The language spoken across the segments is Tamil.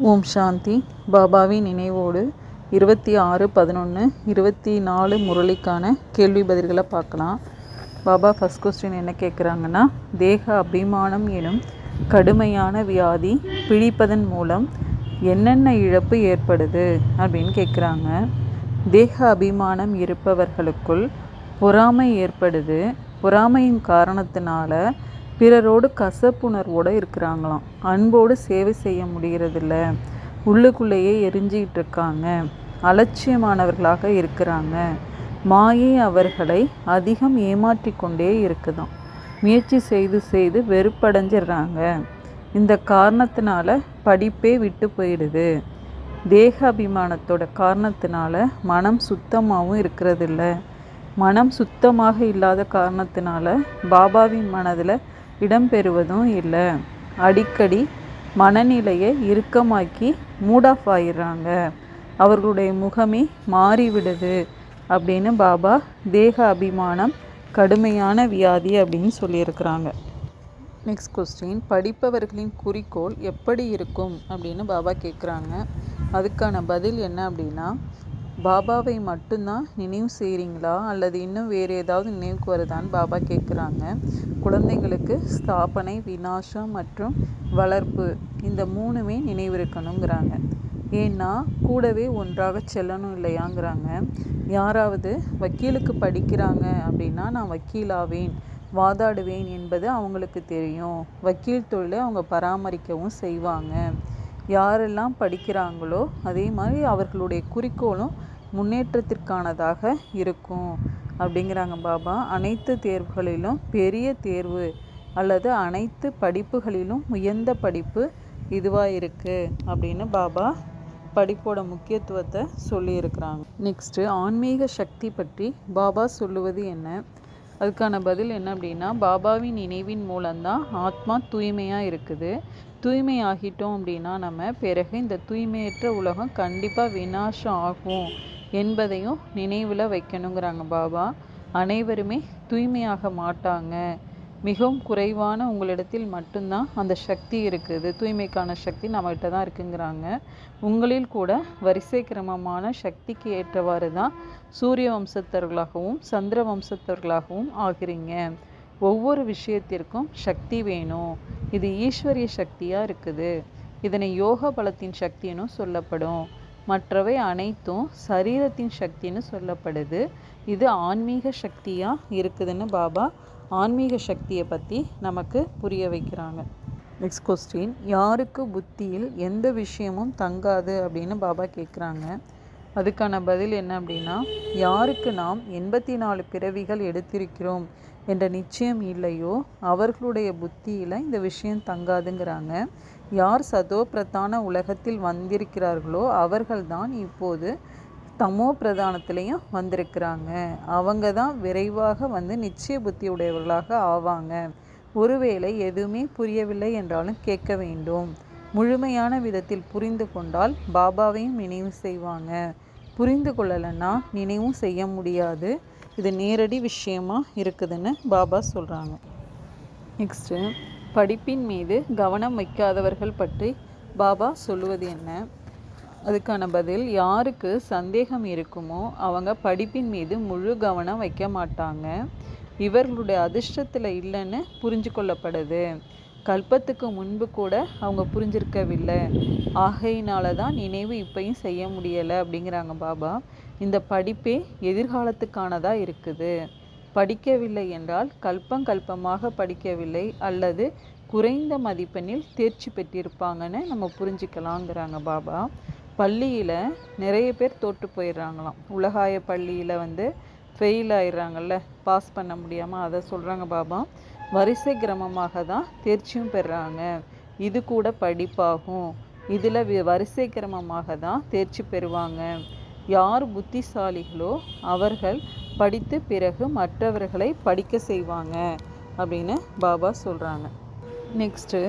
ஓம் சாந்தி. பாபாவின் நினைவோடு 26/11/24 முரளிக்கான கேள்வி பதில்களை பார்க்கலாம். பாபா ஃபஸ்ட் கொஸ்டின் என்ன கேட்குறாங்கன்னா, தேக அபிமானம் எனும் கடுமையான வியாதி பிடிப்பதன் மூலம் என்னென்ன இழப்பு ஏற்படுது அப்படின்னு கேட்குறாங்க. தேக அபிமானம் இருப்பவர்களுக்குள் பொறாமை ஏற்படுது. பொறாமையின் காரணத்தினால பிறரோடு கசப்புணர்வோடு இருக்கிறாங்களாம். அன்போடு சேவை செய்ய முடிகிறதில்ல. உள்ளுக்குள்ளேயே எரிஞ்சிக்கிட்டு இருக்காங்க. அலட்சியமானவர்களாக இருக்கிறாங்க. மாயை அவர்களை அதிகம் ஏமாற்றி கொண்டே இருக்குதாம். முயற்சி செய்து செய்து வெறுப்படைஞ்சிடுறாங்க. இந்த காரணத்தினால படிப்பே விட்டு போயிடுது. தேக அபிமானத்தோட காரணத்தினால மனம் சுத்தமாகவும் இருக்கிறதில்ல. மனம் சுத்தமாக இல்லாத காரணத்தினால பாபாவின் மனதில் இடம்பெறுவதும் இல்லை. அடிக்கடி மனநிலையை இறுக்கமாக்கி மூட் ஆஃப் ஆயிடுறாங்க. அவர்களுடைய முகமே மாறிவிடுது அப்படின்னு பாபா தேக அபிமானம் கடுமையான வியாதி அப்படின்னு சொல்லியிருக்கிறாங்க. நெக்ஸ்ட் கொஸ்டின், படிப்பவர்களின் குறிக்கோள் எப்படி இருக்கும் அப்படின்னு பாபா கேட்குறாங்க. அதுக்கான பதில் என்ன அப்படின்னா, பாபாவை மட்டும்தான் நினைவு செய்கிறீங்களா அல்லது இன்னும் வேறு ஏதாவது நினைவுக்கு வருதான்னு பாபா கேட்குறாங்க. குழந்தைங்களுக்கு ஸ்தாபனை, விநாசம் மற்றும் வளர்ப்பு இந்த மூணுமே நினைவு இருக்கணுங்கிறாங்க. ஏன்னா கூடவே ஒன்றாக செல்லணும் இல்லையாங்கிறாங்க. யாராவது வக்கீலுக்கு படிக்கிறாங்க அப்படின்னா, நான் வக்கீலாவேன், வாதாடுவேன் என்பது அவங்களுக்கு தெரியும். வக்கீல் தொழிலை அவங்க பராமரிக்கவும் செய்வாங்க. யாரெல்லாம் படிக்கிறாங்களோ அதே மாதிரி அவர்களுடைய குறிக்கோளும் முன்னேற்றத்திற்கானதாக இருக்கும் அப்படிங்கிறாங்க பாபா. அனைத்து தேர்வுகளிலும் பெரிய தேர்வு அல்லது அனைத்து படிப்புகளிலும் உயர்ந்த படிப்பு இதுவாக இருக்குது அப்படின்னு பாபா படிப்போட முக்கியத்துவத்தை சொல்லியிருக்கிறாங்க. நெக்ஸ்ட்டு, ஆன்மீக சக்தி பற்றி பாபா சொல்லுவது என்ன? அதுக்கான பதில் என்ன அப்படின்னா, பாபாவின் நினைவின் மூலம்தான் ஆத்மா தூய்மையாக இருக்குது. தூய்மை ஆகிட்டோம் அப்படின்னா நம்ம பிறகு இந்த தூய்மையற்ற உலகம் கண்டிப்பாக விநாசம் ஆகும் என்பதையும் நினைவில் வைக்கணுங்கிறாங்க பாபா. அனைவருமே தூய்மையாக மாட்டாங்க. மிகவும் குறைவான உங்களிடத்தில் மட்டும்தான் அந்த சக்தி இருக்குது. தூய்மைக்கான சக்தி நம்மகிட்ட தான் இருக்குங்கிறாங்க. உங்களில் கூட வரிசை கிரமமான சக்திக்கு ஏற்றவாறு தான் சூரிய வம்சத்தவர்களாகவும் சந்திர வம்சத்தவர்களாகவும் ஆகிறீங்க. ஒவ்வொரு விஷயத்திற்கும் சக்தி வேணும். இது ஈஸ்வரிய சக்தியாக இருக்குது. இதனை யோக பலத்தின் சக்தின்னு சொல்லப்படும். மற்றவை அனைத்தும் சரீரத்தின் சக்தின்னு சொல்லப்படுது. இது ஆன்மீக சக்தியாக இருக்குதுன்னு பாபா ஆன்மீக சக்தியை பற்றி நமக்கு புரிய வைக்கிறாங்க. நெக்ஸ்ட் கொஸ்டின், யாருக்கு புத்தியில் எந்த விஷயமும் தங்காது அப்படின்னு பாபா கேட்குறாங்க. அதுக்கான பதில் என்ன அப்படின்னா, யாருக்கு நாம் 84 பிறவிகள் எடுத்திருக்கிறோம் என்ற நிச்சயம் இல்லையோ அவர்களுடைய புத்தியில் இந்த விஷயம் தங்காதுங்கிறாங்க. யார் சதோ பிரதான உலகத்தில் வந்திருக்கிறார்களோ அவர்கள்தான் இப்போது தமோ பிரதானத்திலையும் வந்திருக்கிறாங்க. அவங்க தான் விரைவாக நிச்சய புத்தி உடையவர்களாக ஆவாங்க. ஒருவேளை எதுவுமே புரியவில்லை என்றாலும் கேட்க வேண்டும். முழுமையான விதத்தில் புரிந்து கொண்டால் பாபாவையும் நினைவு செய்வாங்க. புரிந்து கொள்ளலைன்னா நினைவும் செய்ய முடியாது. இது நேரடி விஷயமா இருக்குதுன்னு பாபா சொல்கிறாங்க. நெக்ஸ்ட்டு, படிப்பின் மீது கவனம் வைக்காதவர்கள் பற்றி பாபா சொல்லுவது என்ன? அதுக்கான பதில், யாருக்கு சந்தேகம் இருக்குமோ அவங்க படிப்பின் மீது முழு கவனம் வைக்க மாட்டாங்க. இவர்களுடைய அதிர்ஷ்டத்தில் இல்லைன்னு புரிஞ்சு கொள்ளப்படுது. கல்பத்துக்கு முன்பு கூட அவங்க புரிஞ்சிருக்கவில்லை. ஆகையினால தான் நினைவு இப்பையும் செய்ய முடியலை அப்படிங்கிறாங்க பாபா. இந்த படிப்பே எதிர்காலத்துக்கானதாக இருக்குது. படிக்கவில்லை என்றால் கல்பமாக படிக்கவில்லை அல்லது குறைந்த மதிப்பெண்ணில் தேர்ச்சி பெற்றிருப்பாங்கன்னு நம்ம புரிஞ்சுக்கலாங்கிறாங்க பாபா. பள்ளியில் நிறைய பேர் தோற்று போயிடுறாங்களாம். உலகாய பள்ளியில் ஃபெயில் ஆயிடுறாங்கல்ல, பாஸ் பண்ண முடியாமல். அதை சொல்கிறாங்க பாபா. வரிசை கிரமமாக தான் தேர்ச்சியும் பெறுறாங்க. இது கூட படிப்பாகும். இதில் வரிசை கிரமமாக தான் தேர்ச்சி பெறுவாங்க. யார் புத்திசாலிகளோ அவர்கள் படித்து பிறகு மற்றவர்களை படிக்க செய்வாங்க அப்படின்னு பாபா சொல்கிறாங்க. நெக்ஸ்ட்டு,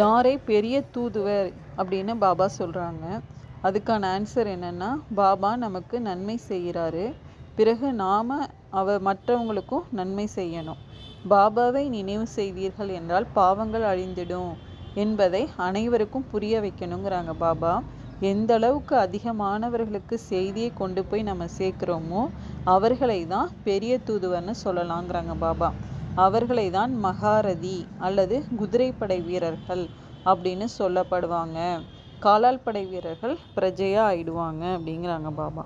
யாரை பெரிய தூதுவர் அப்படின்னு பாபா சொல்கிறாங்க. அதுக்கான ஆன்சர் என்னென்னா, பாபா நமக்கு நன்மை செய்கிறாரு. பிறகு நாம் மற்றவங்களுக்கும் நன்மை செய்யணும். பாபாவை நினைவு செய்தீர்கள் என்றால் பாவங்கள் அழிந்திடும். என்பதை அனைவருக்கும் புரிய வைக்கணுங்கிறாங்க பாபா. எந்த அளவுக்கு அதிகமானவர்களுக்கு செய்தியை கொண்டு போய் நம்ம சேர்க்குறோமோ அவர்களை தான் பெரிய தூதுவர்னு சொல்லலாங்கிறாங்க பாபா. அவர்களை தான் மகாரதி அல்லது குதிரைப்படை வீரர்கள் அப்படின்னு சொல்லப்படுவாங்க. காலால் படை வீரர்கள் பிரஜையா ஆயிடுவாங்க அப்படிங்கிறாங்க பாபா.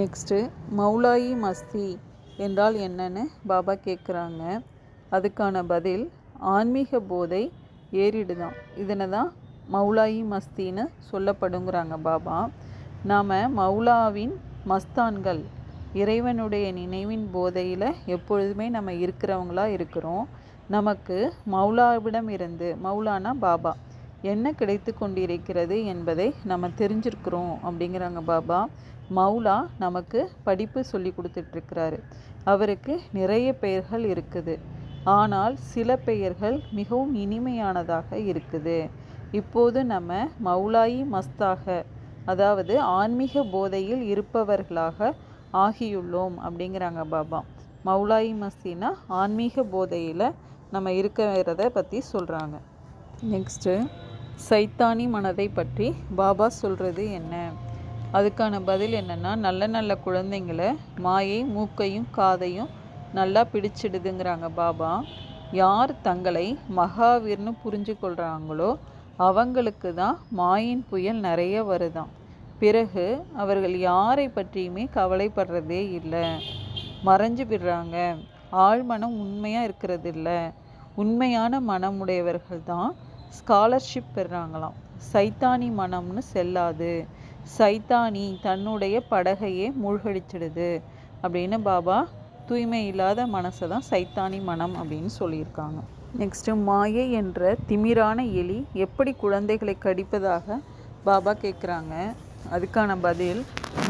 நெக்ஸ்ட்டு மௌலாயி மஸ்தி என்றால் என்னன்னு பாபா கேட்குறாங்க. அதுக்கான பதில் ஆன்மீக போதை ஏறிடுதான். இதனை தான் மௌலாயி மஸ்தின்னு சொல்லப்படுங்கிறாங்க பாபா. நாம் மௌலாவின் மஸ்தான்கள், இறைவனுடைய நினைவின் போதையில் எப்பொழுதுமே நம்ம இருக்கிறவங்களா இருக்கிறோம். நமக்கு மௌலாவிடம் இருந்து, மௌலானா பாபா, என்ன கிடைத்து கொண்டிருக்கிறது என்பதை நம்ம தெரிஞ்சிருக்கிறோம் அப்படிங்கிறாங்க பாபா. மௌலா நமக்கு படிப்பு சொல்லி கொடுத்துட்ருக்கிறாரு. அவருக்கு நிறைய பெயர்கள் இருக்குது. ஆனால் சில பெயர்கள் மிகவும் இனிமையானதாக இருக்குது. இப்போது நம்ம மௌலாயி மஸ்தாக, அதாவது ஆன்மீக போதையில் இருப்பவர்களாக ஆகியுள்ளோம் அப்படிங்கிறாங்க பாபா. மௌலாயி மஸ்தினா ஆன்மீக போதையில் நம்ம இருக்கிறத பற்றி சொல்கிறாங்க. நெக்ஸ்ட்டு சைத்தானி மனதை பற்றி பாபா சொல்கிறது என்ன? அதுக்கான பதில் என்னென்னா, நல்ல நல்ல குழந்தைங்களை மாயை மூக்கையும் காதையும் நல்லா பிடிச்சிடுதுங்கிறாங்க பாபா. யார் தங்களை மகாவீர்னு புரிஞ்சு கொள்கிறாங்களோ அவங்களுக்கு தான் மாயின் புயல் நிறைய வருதாம். பிறகு அவர்கள் யாரை பற்றியுமே கவலைப்படுறதே இல்லை, மறைஞ்சு விடுறாங்க. ஆழ்மனம் உண்மையாக இருக்கிறது இல்லை. உண்மையான மனமுடையவர்கள் தான் ஸ்காலர்ஷிப் பெறுறாங்களாம். சைத்தானி மனம்னு செல்லாது, சைத்தானி தன்னுடைய படகையே மூழ்கடிச்சிடுது அப்படின்னு பாபா தூய்மை இல்லாத மனசை தான் சைத்தானி மனம் அப்படின்னு சொல்லியிருக்காங்க. நெக்ஸ்ட்டு மாயை என்ற திமிரான எலி எப்படி குழந்தைகளை கடிப்பதாக பாபா கேட்குறாங்க. அதுக்கான பதில்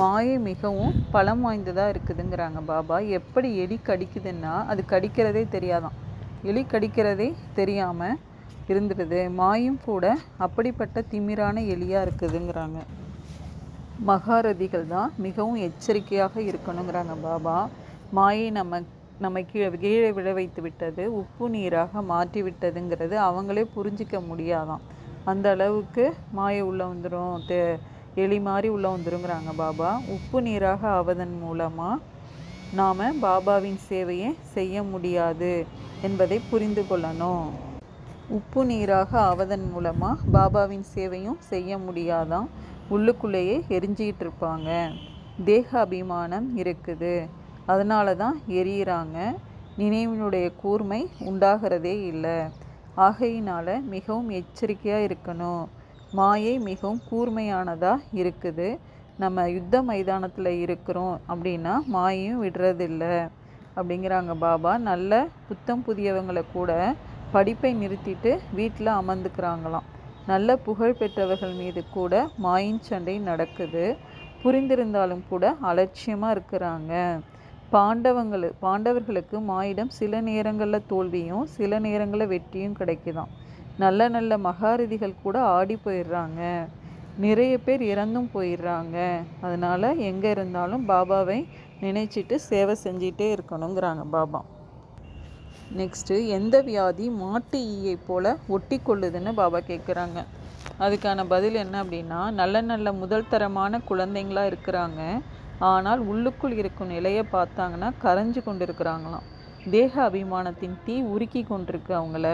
மாயை மிகவும் பலம் வாய்ந்ததாக இருக்குதுங்கிறாங்க பாபா. எப்படி எலி கடிக்குதுன்னா அது கடிக்கிறதே தெரியாதான். எலி கடிக்கிறதே தெரியாமல் இருந்துடுது. மாயும் கூட அப்படிப்பட்ட திமிரான எலியாக இருக்குதுங்கிறாங்க. மகாரதிகள் தான் மிகவும் எச்சரிக்கையாக இருக்கணுங்கிறாங்க பாபா. மாயை நம்ம கீழே விழ வைத்து விட்டது, உப்பு நீராக மாற்றி விட்டதுங்கிறது அவங்களே புரிஞ்சிக்க முடியாதான். அந்த அளவுக்கு மாயை உள்ளே வந்துடும், எலி மாதிரி உள்ளே வந்துருங்கிறாங்க பாபா. உப்பு நீராக ஆவதன் மூலமாக நாம் பாபாவின் சேவையை செய்ய முடியாது என்பதை புரிந்து கொள்ளணும். உப்பு நீராக ஆவதன் மூலமாக பாபாவின் சேவையும் செய்ய முடியாதான். உள்ளுக்குள்ளேயே எரிஞ்சிக்கிட்டு இருப்பாங்க. தேக அபிமானம் இருக்குது, அதனால தான் எரியிறாங்க. நினைவினுடைய கூர்மை உண்டாகிறதே இல்லை. ஆகையினால் மிகவும் எச்சரிக்கையாக இருக்கணும். மாயை மிகவும் கூர்மையானதாக இருக்குது. நம்ம யுத்த மைதானத்தில் இருக்கிறோம் அப்படின்னா மாயையும் விடுறதில்லை அப்படிங்கிறாங்க பாபா. நல்ல புத்தம் புதியவங்களை கூட படிப்பை நிறுத்திட்டு வீட்டில் அமர்ந்துக்கிறாங்களாம். நல்ல புகழ் பெற்றவர்கள் மீது கூட மாயின் சண்டை நடக்குது. புரிந்திருந்தாலும் கூட அலட்சியமாக இருக்கிறாங்க. பாண்டவர்களுக்கு மாயிடம் சில நேரங்களில் தோல்வியும் சில நேரங்களில் வெற்றியும் கிடைக்குதாம். நல்ல நல்ல மகாரதிகள் கூட ஆடி போயிடுறாங்க. நிறைய பேர் இறந்தும் போயிடுறாங்க. அதனால் எங்கே இருந்தாலும் பாபாவை நினைச்சிட்டு சேவை செஞ்சிட்டே இருக்கணுங்கிறாங்க பாபா. நெக்ஸ்ட்டு எந்த வியாதி மாட்டு ஈயை போல் ஒட்டி கொள்ளுதுன்னு பாபா கேட்குறாங்க. அதுக்கான பதில் என்ன அப்படின்னா, நல்ல நல்ல முதல் தரமான குழந்தைங்களாக இருக்கிறாங்க. ஆனால் உள்ளுக்குள் இருக்கும் நிலையை பார்த்தாங்கன்னா கரைஞ்சு கொண்டு இருக்கிறாங்களாம். தேக அபிமானத்தின் தீ உருக்கி கொண்டிருக்கு அவங்கள.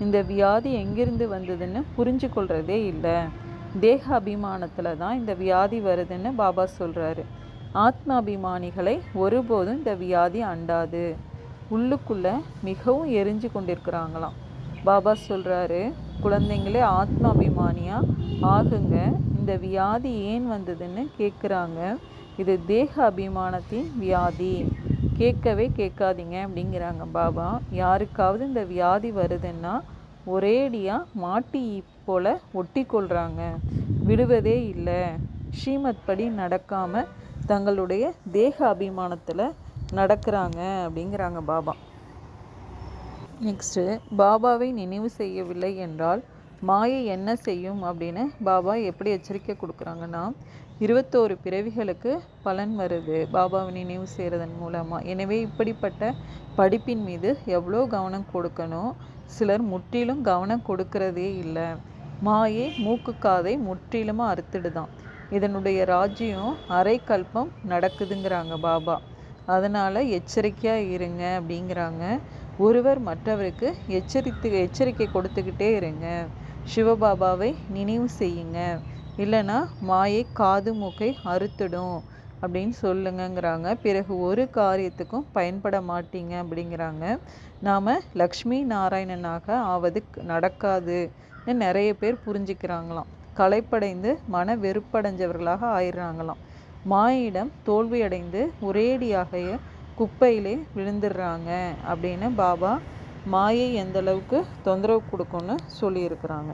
இந்த வியாதி எங்கிருந்து வந்ததுன்னு புரிஞ்சு கொள்கிறதே இல்லை. தேக அபிமானத்தில் தான் இந்த வியாதி வருதுன்னு பாபா சொல்கிறாரு. ஆத்ம அபிமானிகளை ஒருபோதும் இந்த வியாதி அண்டாது. உள்ளுக்குள்ளே மிகவும் எரிஞ்சு கொண்டிருக்கிறாங்களாம். பாபா சொல்கிறாரு, குழந்தைங்களே ஆத்ம அபிமானியாக ஆகுங்க. இந்த வியாதி ஏன் வந்ததுன்னு கேட்குறாங்க. இது தேக அபிமானத்தின் வியாதி, கேட்கவே கேட்காதீங்க அப்படிங்கிறாங்க பாபா. யாருக்காவது இந்த வியாதி வருதுன்னா ஒரேடியாக மாட்டி போல் ஒட்டி கொள்கிறாங்க, விடுவதே இல்லை. ஸ்ரீமத் படி நடக்காமல் தங்களுடைய தேக அபிமானத்தில் நடக்கிறாங்க அப்படிங்கிறாங்க பாபா. நெக்ஸ்ட்டு பாபாவை நினைவு செய்யவில்லை என்றால் மாயை என்ன செய்யும் அப்படின்னு பாபா எப்படி எச்சரிக்கை கொடுக்குறாங்கன்னா, 21 பிறவிகளுக்கு பலன் வருது பாபாவை நினைவு செய்கிறதன் மூலமாக. எனவே இப்படிப்பட்ட படிப்பின் மீது எவ்வளோ கவனம் கொடுக்கணும். சிலர் முற்றிலும் கவனம் கொடுக்கறதே இல்லை. மாயை மூக்கு காதை முற்றிலும் அறுத்துடுதான். இதனுடைய ராஜ்யம் அரை கல்பம் நடக்குதுங்கிறாங்க பாபா. அதனால் எச்சரிக்கையாக இருங்க அப்படிங்கிறாங்க. ஒருவர் மற்றவருக்கு எச்சரிக்கை கொடுத்துக்கிட்டே இருங்க. சிவபாபாவை நினைவு செய்யுங்க, இல்லைன்னா மாயை காது மூக்கை அறுத்துடும் அப்படின்னு சொல்லுங்கங்கிறாங்க. பிறகு ஒரு காரியத்துக்கும் பயன்பட மாட்டீங்க அப்படிங்கிறாங்க. நாம் லக்ஷ்மி நாராயணனாக ஆவது நடக்காதுன்னு நிறைய பேர் புரிஞ்சுக்கிறாங்களாம். களைப்படைந்து மன வெறுப்படைஞ்சவர்களாக ஆயிடுறாங்களாம். மாயிடம் தோல்வியடைந்து ஒரேடியாக குப்பையிலே விழுந்துடுறாங்க அப்படின்னு பாபா மாயை எந்த அளவுக்கு தொந்தரவு கொடுக்கும்னு சொல்லியிருக்கிறாங்க.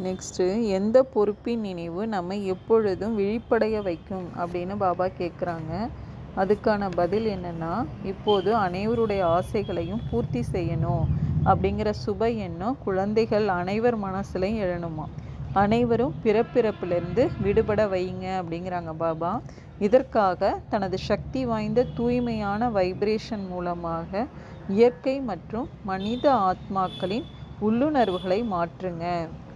நெக்ஸ்ட்டு, எந்த பொறுப்பின் நினைவு நம்ம எப்பொழுதும் விழிப்படைய வைக்கும் அப்படின்னு பாபா கேட்குறாங்க. அதுக்கான பதில் என்னென்னா, இப்போது அனைவருடைய ஆசைகளையும் பூர்த்தி செய்யணும் அப்படிங்கிற சுப எண்ணம் குழந்தைகள் அனைவர் மனசுலையும் எழணுமா. அனைவரும் பிறப்பிறப்பிலிருந்து விடுபட வைங்க அப்படிங்கிறாங்க பாபா. இதற்காக தனது சக்தி வாய்ந்த தூய்மையான வைப்ரேஷன் மூலமாக இயற்கை மற்றும் மனித ஆத்மாக்களின் உள்ளுணர்வுகளை மாற்றுங்க.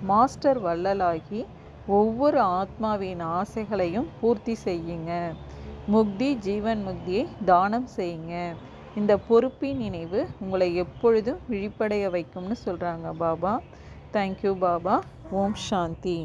மாஸ்டர் வள்ளலாகி ஒவ்வொரு ஆத்மாவின் ஆசைகளையும் பூர்த்தி செய்யுங்க. முக்தி ஜீவன் முக்தியை தானம் செய்யுங்க. இந்த பொறுப்பின் நினைவு உங்களை எப்பொழுதும் விழிப்படைய வைக்கும்னு சொல்கிறாங்க பாபா. தேங்க்யூ பாபா. ஓம் சாந்தி.